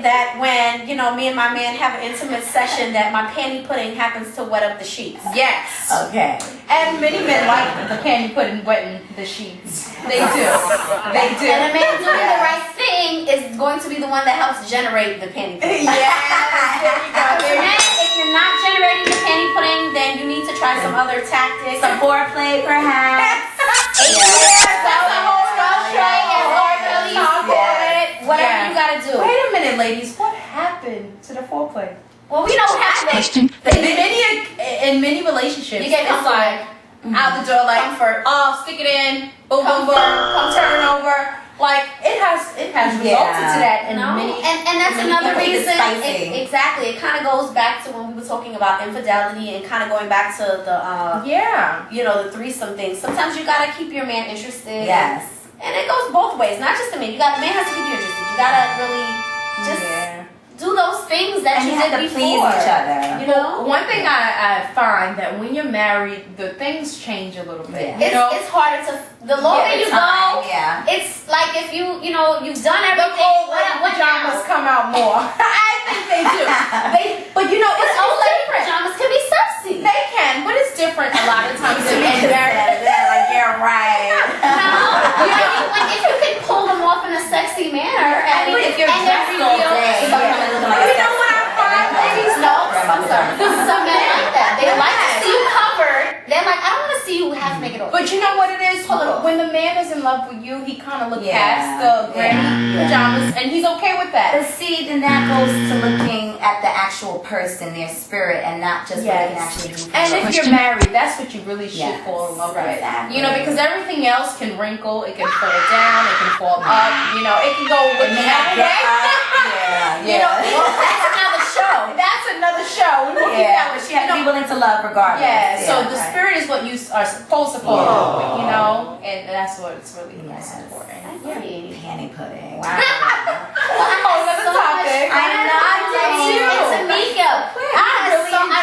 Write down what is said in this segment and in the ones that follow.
That when, you know, me and my man have an intimate session, that my panty pudding happens to wet up the sheets. Yes. Okay. And many men like the panty pudding wetting the sheets. They do. They do. And a man doing the right thing is going to be the one that helps generate the panty pudding. If you're not generating the panty pudding, then you need to try some other tactics. Some foreplay, perhaps. Whatever you gotta do. Wait a minute, ladies. What happened to the foreplay? Well, we know what happened. In many relationships, you get it's like out the door, like comfort. Oh, stick it in, boom, boom, boom, turn over. Like it has resulted to that in many. And that's another reason. Exactly. It kind of goes back to when we were talking about infidelity and kind of going back to the the threesome thing. Sometimes you gotta keep your man interested. Yes. And it goes both ways, not just the man. The man has to keep you interested. You gotta really just do those things that you did before. Please each other. You know, one thing I find that when you're married, the things change a little bit. Yeah. It's harder to. The longer you go, it's like if you've done everything. The old pajamas come out more. I think they do. But you know, it's old lady different. pajamas can be sexy. They can, but it's different a lot of times. If you can pull them off in a sexy manner, if you're dressed all day, you know what I find, ladies? Some men like that. They like to see you covered. They're like, I don't want to see you half naked. But you know what it is? When the man is in love with you, he kind of looks past the granny pajamas, and he's okay with that. But see, then that goes to looking at the actual person, their spirit, and not just what they can actually do. And if you're married, that's what you really should fall in love with. Exactly. You know, because everything else can wrinkle, it can fall down, it can fall up. You know, it can go with the other way. You know, that's another show. That's another show. She has to be willing to love regardless. So the spirit is what you are supposed to follow. You know, and that's what it's really important. Panty pudding. Wow. Another topic. I know. I did too. It's Tamika. I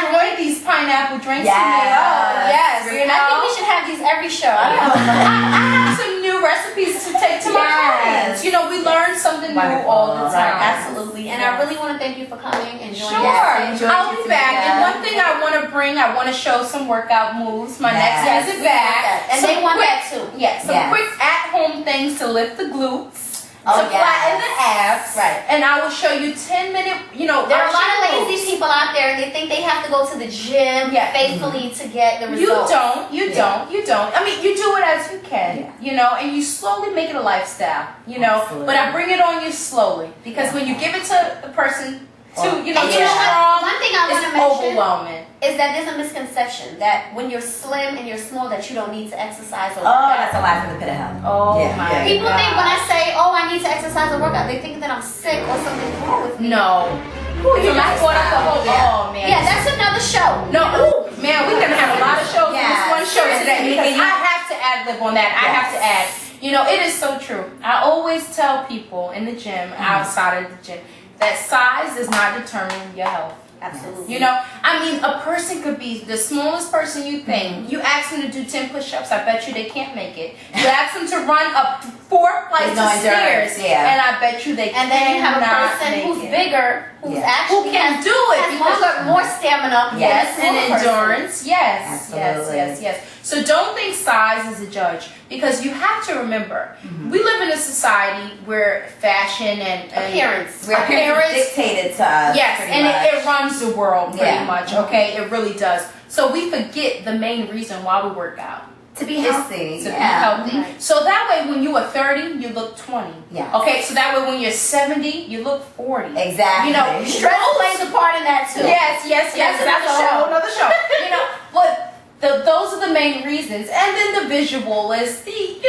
enjoyed these pineapple drinks. Yes. You know? I think we should have these every show. I have some new recipes to take to my clients. You know, we learn something new all the time. Absolutely. And I really want to thank you for coming and joining us. Sure. I'll be back. And one thing I want to show some workout moves. My next visit back. And they want that too. Some quick at-home things to lift the glutes. To flatten the abs. Right. And I will show you 10-minute, there are a lot of lazy people out there, and they think they have to go to the gym faithfully to get the results. You don't. I mean, you do it as you can, you know, and you slowly make it a lifestyle, you know. Absolutely. But I bring it on you slowly, because when you give it to the person too strong, one thing I want to mention overwhelming. Is that there's a misconception that when you're slim and you're small that you don't need to exercise or work out. That's a lie from the pit of hell. My People God. think when I say, I need to exercise or work out, they think that I'm sick or something's wrong with me. No. You just brought up the whole man. Yeah, that's another show. No, man, we're going to have a lot of shows in this one show today, because I have to ad-lib on that. I have to add. You know, it is so true. I always tell people in the gym, outside of the gym, that size does not determine your health. Absolutely. You know, I mean, a person could be the smallest person you think. You ask them to do 10 push-ups, I bet you they can't make it. You ask them to run up 4 flights of stairs, and I bet you they can't. And then you have a person who's bigger, who can do it, has more stamina, and endurance. Absolutely. Yes. So don't think size is a judge, because you have to remember, we live in a society where fashion and appearance dictated to us. Yes, and it runs the world pretty much. Okay, it really does. So we forget the main reason why we work out. To be healthy. To be healthy. So that way when you are 30, you look 20. Yeah. Okay, so that way when you're 70, you look 40. Exactly. You know, stress plays a part in that too. Yes. That's a whole another show. You know, but those are the main reasons. And then the visual is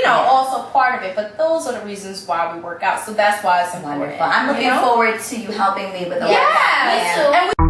also part of it. But those are the reasons why we work out. So that's why it's important. Wonderful. I'm looking forward to you helping me with the workout. Yeah, me too. And